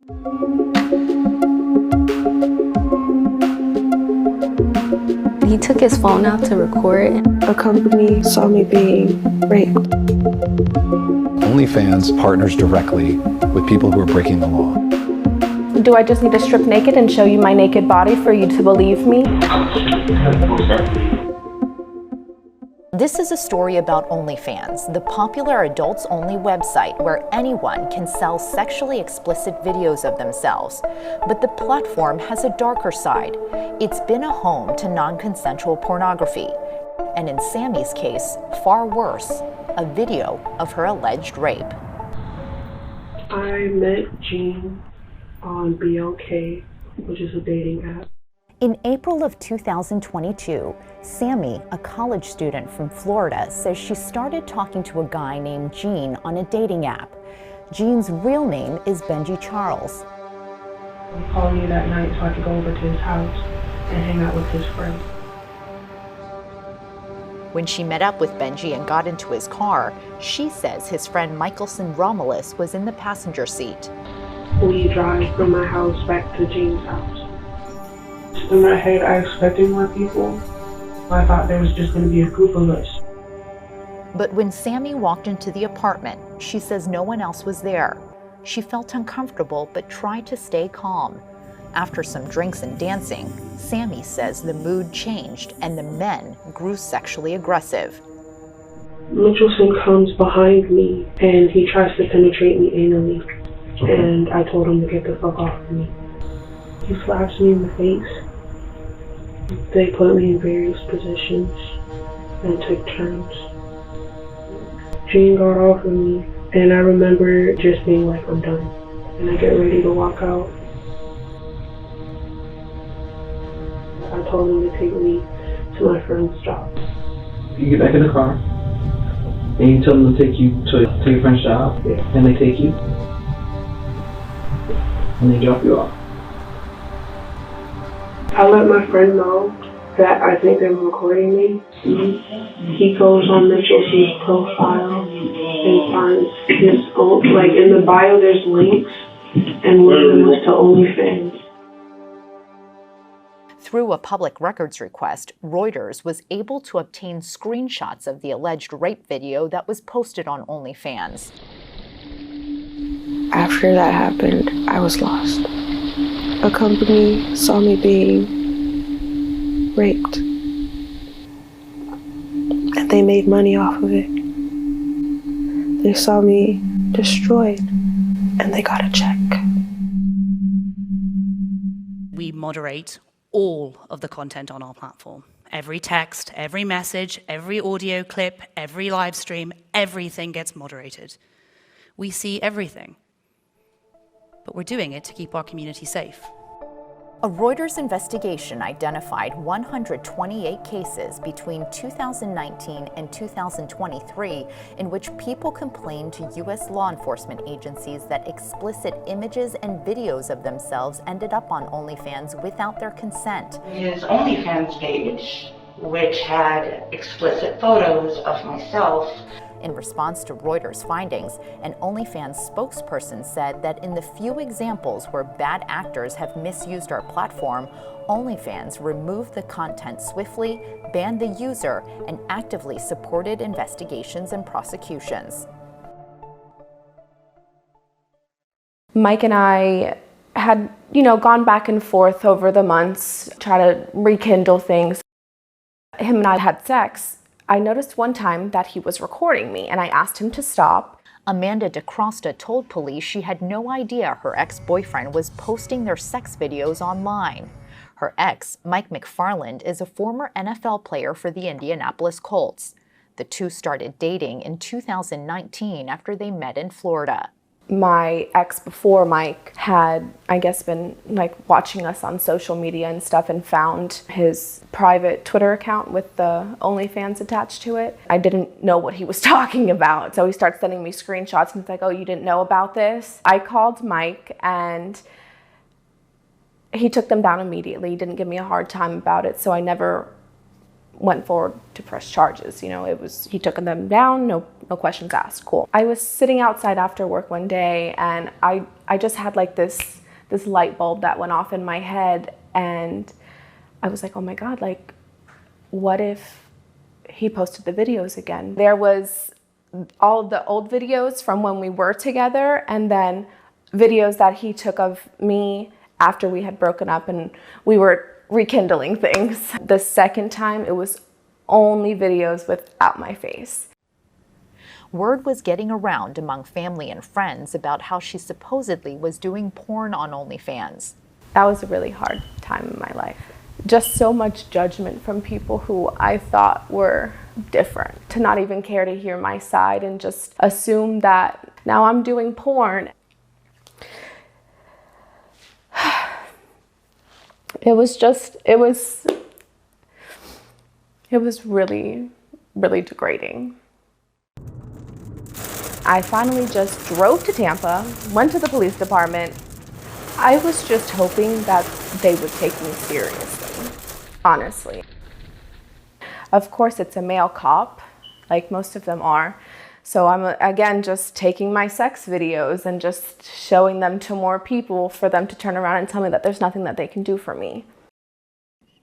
He took his phone out to record. A company saw me being raped. OnlyFans partners directly with people who are breaking the law. Do I just need to strip naked and show you my naked body for you to believe me? This is a story about OnlyFans, the popular adults-only website where anyone can sell sexually explicit videos of themselves. But the platform has a darker side. It's been a home to non-consensual pornography. And in Sammy's case, far worse, a video of her alleged rape. I met Jean on BLK, which is a dating app. In April of 2022, Sammy, a college student from Florida, says she started talking to a guy named Gene on a dating app. Gene's real name is Benji Charles. He called me that night so I could go over to his house and hang out with his friend. When she met up with Benji and got into his car, she says his friend Michelson Romulus was in the passenger seat. We drive from my house back to Jean's house. In my head, I expected more people. I thought there was just going to be a group of us. But when Sammy walked into the apartment, she says no one else was there. She felt uncomfortable but tried to stay calm. After some drinks and dancing, Sammy says the mood changed and the men grew sexually aggressive. Michelson comes behind me and he tries to penetrate me anally. And I told him to get the fuck off of me. He slaps me in the face. They put me in various positions and took turns. Jean got off of me and I remember just being like, I'm done. And I get ready to walk out. I told him to take me to my friend's job. You get back in the car and you tell them to take you to your friend's job, yeah. And they take you and they drop you off. I let my friend know that I think they were recording me. He goes on Mitchell's profile and finds his own, like in the bio there's links, and one of them was to OnlyFans. Through a public records request, Reuters was able to obtain screenshots of the alleged rape video that was posted on OnlyFans. After that happened, I was lost. A company saw me being raped, and they made money off of it. They saw me destroyed, and they got a check. We moderate all of the content on our platform. Every text, every message, every audio clip, every live stream, everything gets moderated. We see everything. But we're doing it to keep our community safe. A Reuters investigation identified 128 cases between 2019 and 2023 in which people complained to U.S. law enforcement agencies that explicit images and videos of themselves ended up on OnlyFans without their consent. His OnlyFans page, which had explicit photos of myself. In response to Reuters' findings, an OnlyFans spokesperson said that in the few examples where bad actors have misused our platform, OnlyFans removed the content swiftly, banned the user, and actively supported investigations and prosecutions. Mike and I had, gone back and forth over the months, try to rekindle things. Him and I had sex. I noticed one time that he was recording me, and I asked him to stop. Amanda DeCrosta told police she had no idea her ex-boyfriend was posting their sex videos online. Her ex, Mike McFarland, is a former NFL player for the Indianapolis Colts. The two started dating in 2019 after they met in Florida. My ex before Mike had, I guess, been watching us on social media and stuff and found his private Twitter account with the OnlyFans attached to it. I didn't know what he was talking about. So he starts sending me screenshots and it's like, oh, you didn't know about this? I called Mike and he took them down immediately. He didn't give me a hard time about it. So I never went forward to press charges. You know, he took them down, no questions asked. Cool. I was sitting outside after work one day, and I just had like this light bulb that went off in my head, and I was like, oh my God, like, what if he posted the videos again? There was all the old videos from when we were together, and then videos that he took of me after we had broken up and we were rekindling things. The second time, it was only videos without my face. Word was getting around among family and friends about how she supposedly was doing porn on OnlyFans. That was a really hard time in my life. Just so much judgment from people who I thought were different, to not even care to hear my side and just assume that now I'm doing porn. It was really, really degrading. I finally just drove to Tampa, went to the police department. I was just hoping that they would take me seriously, honestly. Of course, it's a male cop, like most of them are. So I'm, again, just taking my sex videos and just showing them to more people for them to turn around and tell me that there's nothing that they can do for me.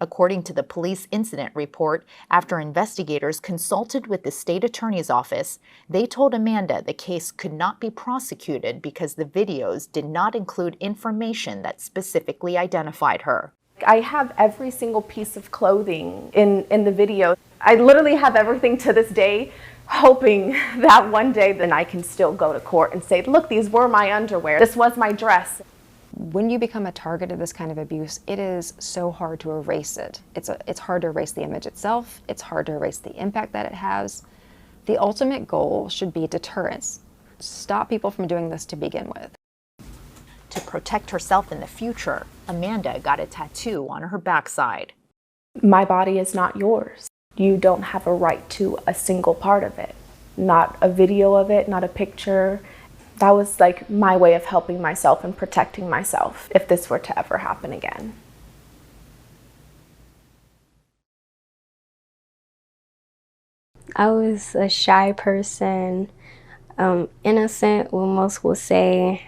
According to the police incident report, after investigators consulted with the state attorney's office, they told Amanda the case could not be prosecuted because the videos did not include information that specifically identified her. I have every single piece of clothing in the video. I literally have everything to this day, hoping that one day then I can still go to court and say, look, these were my underwear. This was my dress. When you become a target of this kind of abuse, it is so hard to erase it. It's hard to erase the image itself. It's hard to erase the impact that it has. The ultimate goal should be deterrence. Stop people from doing this to begin with. To protect herself in the future, Amanda got a tattoo on her backside. My body is not yours. You don't have a right to a single part of it. Not a video of it, not a picture. That was like my way of helping myself and protecting myself if this were to ever happen again. I was a shy person, innocent, what most would say.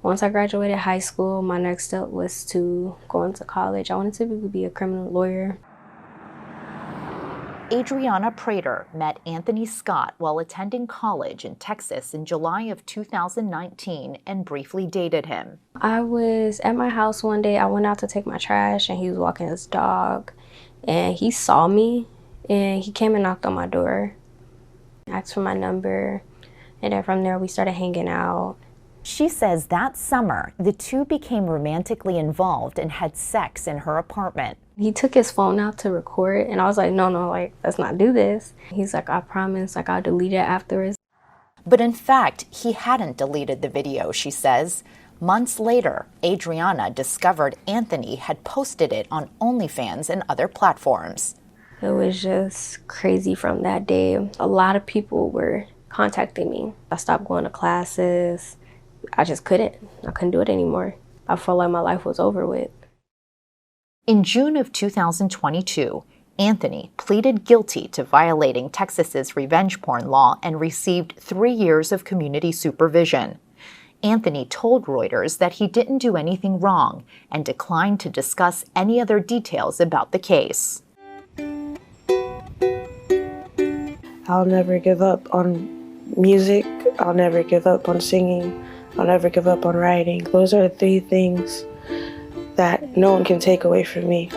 Once I graduated high school, my next step was to go into college. I wanted to be a criminal lawyer. Adriana Prater met Anthony Scott while attending college in Texas in July of 2019 and briefly dated him. I was at my house one day. I went out to take my trash and he was walking his dog and he saw me and he came and knocked on my door, asked for my number, and then from there we started hanging out. She says that summer, the two became romantically involved and had sex in her apartment. He took his phone out to record and I was like, no, like, let's not do this. He's like, I promise, like, I'll delete it afterwards. But in fact, he hadn't deleted the video, she says. Months later, Adriana discovered Anthony had posted it on OnlyFans and other platforms. It was just crazy from that day. A lot of people were contacting me. I stopped going to classes. I just couldn't. I couldn't do it anymore. I felt like my life was over with. In June of 2022, Anthony pleaded guilty to violating Texas's revenge porn law and received 3 years of community supervision. Anthony told Reuters that he didn't do anything wrong and declined to discuss any other details about the case. I'll never give up on music. I'll never give up on singing. I'll never give up on writing. Those are the 3 things that no one can take away from me.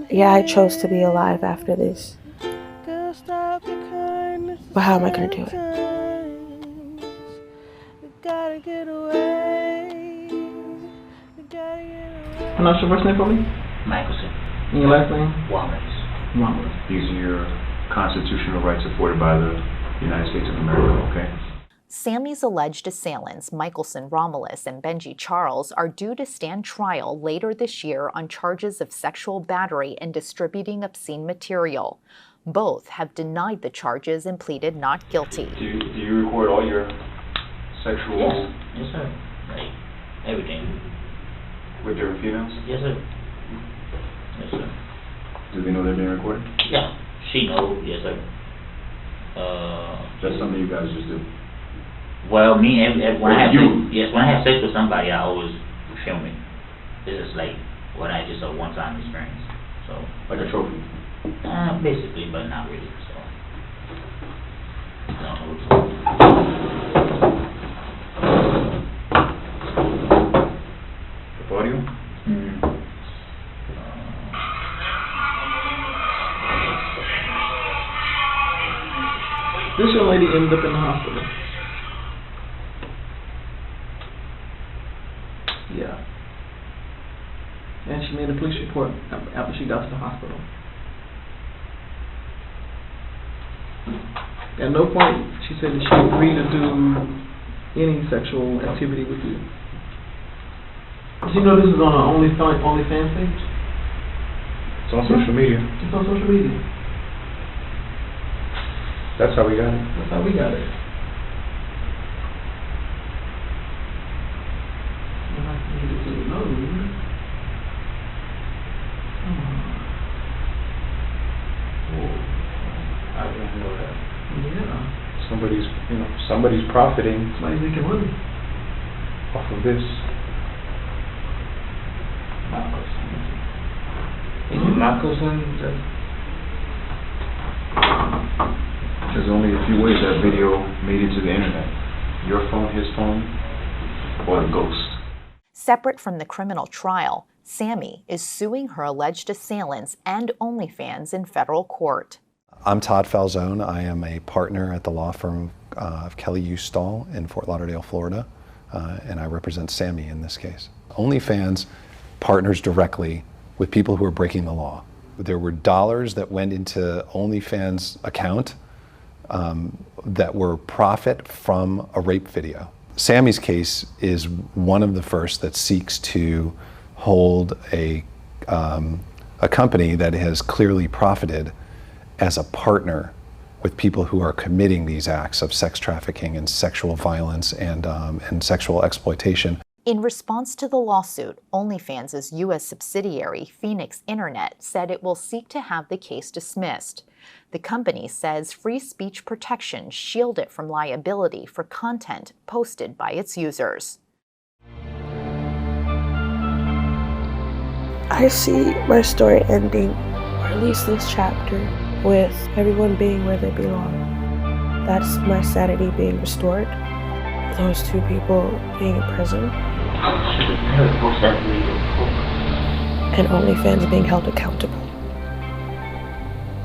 Yeah, I chose to be alive after this. But how am I going to do it? Pronounce your first name for me? Michelson. And your last name? Wallace. These are your constitutional rights afforded by the United States of America, okay? Sammy's alleged assailants, Michelson Romulus and Benji Charles, are due to stand trial later this year on charges of sexual battery and distributing obscene material. Both have denied the charges and pleaded not guilty. Do you record all your sexual... Yes, sir. Like, everything. With different females? Yes, sir. Yes, sir. Do they know they're being recorded? Yeah, she knows, yes sir. That's something you guys just do? Well, me, when I have you? yes, when I have sex with somebody, I always film it. This is like what I just a one-time experience. So Like a trophy? Basically, but not really. So The audio? This young lady ended up in the hospital. Yeah. And she made a police report after she got to the hospital. At no point she said that she agreed to do any sexual activity with you. Do you know this is on an OnlyFans page? It's on social media. It's on social media. That's how we got it. That's how we got it. I needed to load. I didn't know that. Yeah. Somebody's profiting Somebody's making money. off of this. There's only a few ways that video made it to the internet. Your phone, his phone, or the ghost. Separate from the criminal trial, Sammy is suing her alleged assailants and OnlyFans in federal court. I'm Todd Falzone. I am a partner at the law firm of Kelly U. Stahl in Fort Lauderdale, Florida, and I represent Sammy in this case. OnlyFans partners directly with people who are breaking the law. There were dollars that went into OnlyFans' account that were profit from a rape video. Sammy's case is one of the first that seeks to hold a company that has clearly profited as a partner with people who are committing these acts of sex trafficking and sexual violence and sexual exploitation. In response to the lawsuit, OnlyFans' U.S. subsidiary, Phoenix Internet, said it will seek to have the case dismissed. The company says free speech protections shield it from liability for content posted by its users. I see my story ending, or at least this chapter, with everyone being where they belong. That's my sanity being restored. Those two people being in prison. And OnlyFans being held accountable.